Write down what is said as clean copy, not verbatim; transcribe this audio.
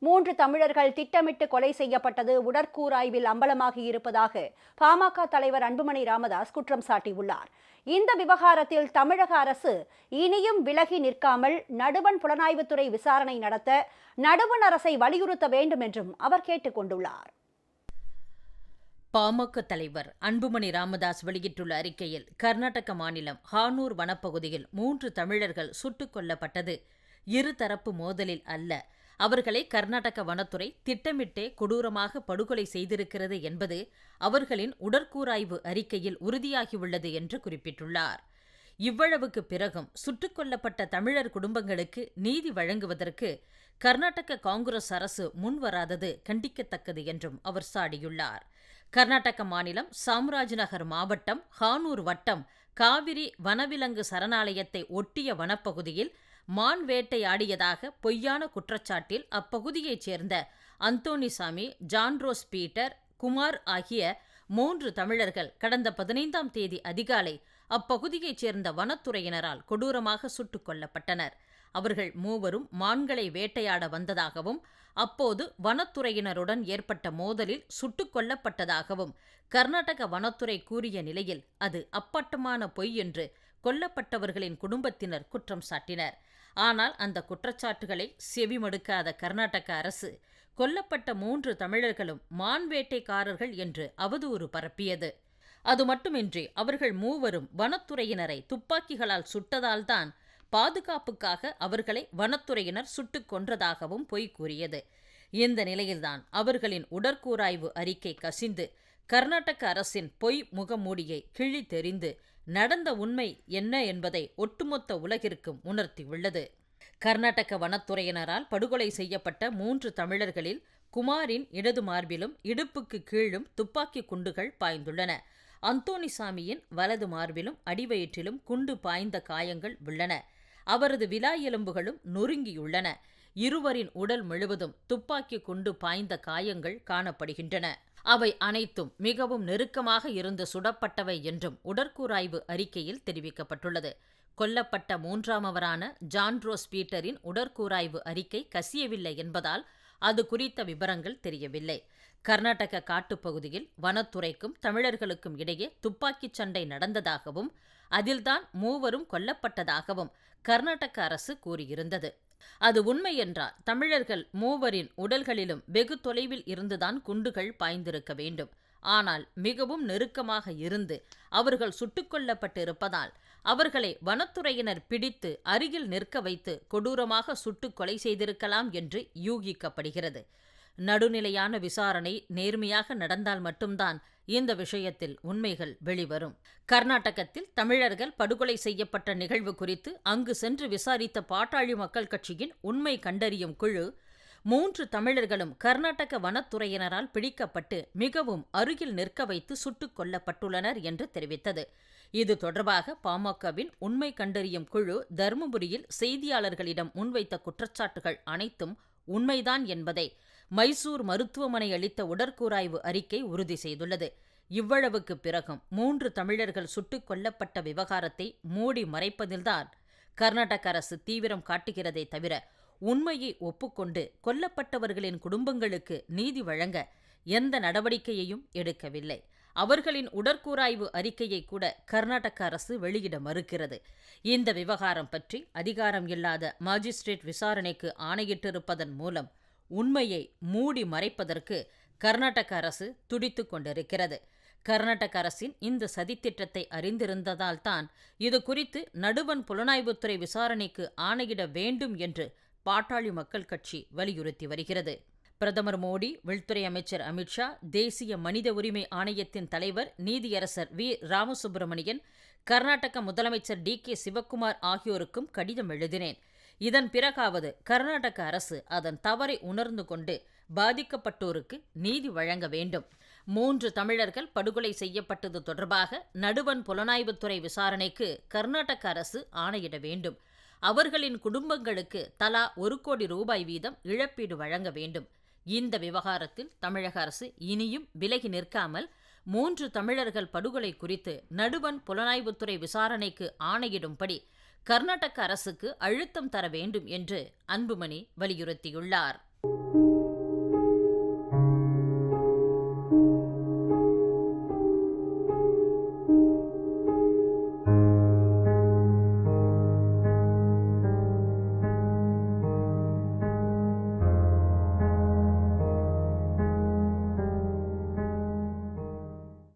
3 தமிழர்கள் திட்டமிட்டு கொலை செய்யப்பட்டது உடற்கூறாய்வில் அம்பலமாகி இருப்பதாக பாமக தலைவர் அன்புமணி ராமதாஸ் குற்றம் சாட்டியுள்ளார். இந்த விவகாரத்தில் தமிழக அரசு இனியும் விலகி நிற்காமல் நடுவண் புலனாய்வுத்துறை விசாரணை நடத்த நடுவண் அரசை வலியுறுத்த வேண்டும் என்றும் அவர் கேட்டுக் கொண்டுள்ளார். பாமக தலைவர் அன்புமணி ராமதாஸ் வெளியிட்டுள்ள அறிக்கையில், கர்நாடக மாநிலம் ஹானூர் வனப்பகுதியில் 3 தமிழர்கள் சுட்டுக் கொல்லப்பட்டது இருதரப்பு மோதலில் அல்ல, அவர்களை கர்நாடக வனத்துறை திட்டமிட்டே கொடூரமாக படுகொலை செய்திருக்கிறது என்பது அவர்களின் உடற்கூறாய்வு அறிக்கையில் உறுதியாகியுள்ளது என்று குறிப்பிட்டுள்ளார். இவ்வளவுக்கு பிறகும் சுட்டுக் கொல்லப்பட்ட தமிழர் குடும்பங்களுக்கு நீதி வழங்குவதற்கு கர்நாடக காங்கிரஸ் அரசு முன்வராதது கண்டிக்கத்தக்கது என்றும் அவர் சாடியுள்ளார். கர்நாடக மாநிலம் சாம்ராஜ்நகர் மாவட்டம் ஹானூர் வட்டம் காவிரி வனவிலங்கு சரணாலயத்தை ஒட்டிய வனப்பகுதியில் மான் வேட்டையாடியதாக பொய்யான குற்றச்சாட்டில் அப்பகுதியைச் சேர்ந்த அந்தோணிசாமி, ஜான்ரோஸ் பீட்டர், குமார் ஆகிய 3 தமிழர்கள் கடந்த 15ஆம் தேதி அதிகாலை அப்பகுதியைச் சேர்ந்த வனத்துறையினரால் கொடூரமாக சுட்டுக் கொல்லப்பட்டனர். அவர்கள் 3வரும் மான்களை வேட்டையாட வந்ததாகவும் அப்போது வனத்துறையினருடன் ஏற்பட்ட மோதலில் சுட்டுக் கொல்லப்பட்டதாகவும் கர்நாடக வனத்துறை கூறிய நிலையில் அது அப்பட்டமான பொய் என்று கொல்லப்பட்டவர்களின் குடும்பத்தினர் குற்றம் சாட்டினர். ஆனால் அந்த குற்றச்சாட்டுகளை செவிமடுக்காத கர்நாடக அரசு கொல்லப்பட்ட 3 தமிழர்களும் மான் வேட்டைக்காரர்கள் என்று அவதூறு பரப்பியது. அது மட்டுமின்றி அவர்கள் 3வரும் வனத்துறையினரை துப்பாக்கிகளால் சுட்டதால்தான் பாதுகாப்புக்காக அவர்களை வனத்துறையினர் சுட்டுக் கொன்றதாகவும் பொய் கூறியது. இந்த நிலையில்தான் அவர்களின் உடற்கூறாய்வு அறிக்கை கசிந்து கர்நாடக அரசின் பொய் முகமூடியை கிழித்தெறிந்து நடந்த உண்மை என்ன என்பதை ஒட்டுமொத்த உலகிற்கும் உணர்த்தியுள்ளது. கர்நாடக வனத்துறையினரால் படுகொலை செய்யப்பட்ட 3 தமிழர்களில் குமாரின் இடது மார்பிலும் இடுப்புக்கு கீழும் துப்பாக்கி குண்டுகள் பாய்ந்துள்ளன. அந்தோணிசாமியின் வலது மார்பிலும் அடிவயிற்றிலும் குண்டு பாய்ந்த காயங்கள் உள்ளன. அவரது விலா எலும்புகளும் நொறுங்கியுள்ளன. இருவரின் உடல் முழுவதும் துப்பாக்கி குண்டு பாய்ந்த காயங்கள் காணப்படுகின்றன. அவை அனைத்தும் மிகவும் நெருக்கமாக இருந்து சுடப்பட்டவை என்றும் உடற்கூறாய்வு அறிக்கையில் தெரிவிக்கப்பட்டுள்ளது. கொல்லப்பட்ட 3ஆமவரான ஜான்ரோஸ் பீட்டரின் உடற்கூறாய்வு அறிக்கை கசியவில்லை என்பதால் அது குறித்த விவரங்கள் தெரியவில்லை. கர்நாடக காட்டுப்பகுதியில் வனத்துறைக்கும் தமிழர்களுக்கும் இடையே துப்பாக்கிச் சண்டை நடந்ததாகவும் அதில்தான் 3வரும் கொல்லப்பட்டதாகவும் கர்நாடக அரசு கூறியிருந்தது. அது உண்மை என்றால் தமிழர்கள் 3வரின் உடல்களிலும் வெகு தொலைவில் இருந்துதான் குண்டுகள் பாய்ந்திருக்க வேண்டும். ஆனால் மிகவும் நெருக்கமாக இருந்து அவர்கள் சுட்டுக் கொல்லப்பட்டிருப்பதால் அவர்களை வனத்துறையினர் பிடித்து அருகில் நிற்க வைத்து கொடூரமாக சுட்டுக் கொலை செய்திருக்கலாம் என்று யூகிக்கப்படுகிறது. நடுநிலையான விசாரணை நேர்மையாக நடந்தால் மட்டும்தான் இந்த விஷயத்தில் உண்மைகள் வெளிவரும். கர்நாடகத்தில் தமிழர்கள் படுகொலை செய்யப்பட்ட நிகழ்வு குறித்து அங்கு சென்று விசாரித்த பாட்டாளி மக்கள் கட்சியின் உண்மை கண்டறியும் குழு 3 தமிழர்களும் கர்நாடக வனத்துறையினரால் பிடிக்கப்பட்டு மிகவும் அருகில் நிற்க வைத்து சுட்டுக் கொல்லப்பட்டுள்ளனர் என்று தெரிவித்தது. இது தொடர்பாக பாமகவின் உண்மை கண்டறியும் குழு தருமபுரியில் செய்தியாளர்களிடம் முன்வைத்த குற்றச்சாட்டுகள் அனைத்தும் உண்மைதான் என்பதை மைசூர் மருத்துவமனை அளித்த உடற்கூறாய்வு அறிக்கை உறுதி செய்துள்ளது. இவ்வளவுக்கு பிறகும் 3 தமிழர்கள் சுட்டுக் கொல்லப்பட்ட விவகாரத்தை மூடி மறைப்பதில்தான் கர்நாடக அரசு தீவிரம் காட்டுகிறதே தவிர உண்மையை ஒப்புக்கொண்டு கொல்லப்பட்டவர்களின் குடும்பங்களுக்கு நீதி வழங்க எந்த நடவடிக்கையையும் எடுக்கவில்லை. அவர்களின் உடற்கூறாய்வு அறிக்கையை கூட கர்நாடக அரசு வெளியிட மறுக்கிறது. இந்த விவகாரம் பற்றி அதிகாரம் இல்லாத மாஜிஸ்ட்ரேட் விசாரணைக்கு ஆணையிட்டிருப்பதன் மூலம் உண்மையை மூடி மறைப்பதற்கு கர்நாடக அரசு துடித்துக் கொண்டிருக்கிறது. கர்நாடக அரசின் இந்த சதித்திட்டத்தை அறிந்திருந்ததால் தான் இது குறித்து நடுவண் புலனாய்வுத்துறை விசாரணைக்கு ஆணையிட வேண்டும் என்று பாட்டாளி மக்கள் கட்சி வலியுறுத்தி வருகிறது. பிரதமர் மோடி, உள்துறை அமைச்சர் அமித்ஷா, தேசிய மனித உரிமை ஆணையத்தின் தலைவர் நீதியரசர் வி. ராமசுப்பிரமணியன், கர்நாடக முதலமைச்சர் டி.கே. சிவக்குமார் ஆகியோருக்கும் கடிதம் எழுதினேன். இதன் பிறகாவது கர்நாடக அரசு அதன் தவறை உணர்ந்து கொண்டு பாதிக்கப்பட்டோருக்கு நீதி வழங்க வேண்டும். 3 தமிழர்கள் படுகொலை செய்யப்பட்டது தொடர்பாக நடுவண் புலனாய்வுத்துறை விசாரணைக்கு கர்நாடக அரசு ஆணையிட வேண்டும். அவர்களின் குடும்பங்களுக்கு தலா 1 கோடி ரூபாய் வீதம் இழப்பீடு வழங்க வேண்டும். இந்த விவகாரத்தில் தமிழக அரசு இனியும் விலகி நிற்காமல் 3 தமிழர்கள் படுகொலை குறித்து நடுவண் புலனாய்வுத்துறை விசாரணைக்கு ஆணையிடும்படி கர்நாடக அரசுக்கு அழுத்தம் தர வேண்டும் என்று அன்புமணி வலியுறுத்தியுள்ளார்.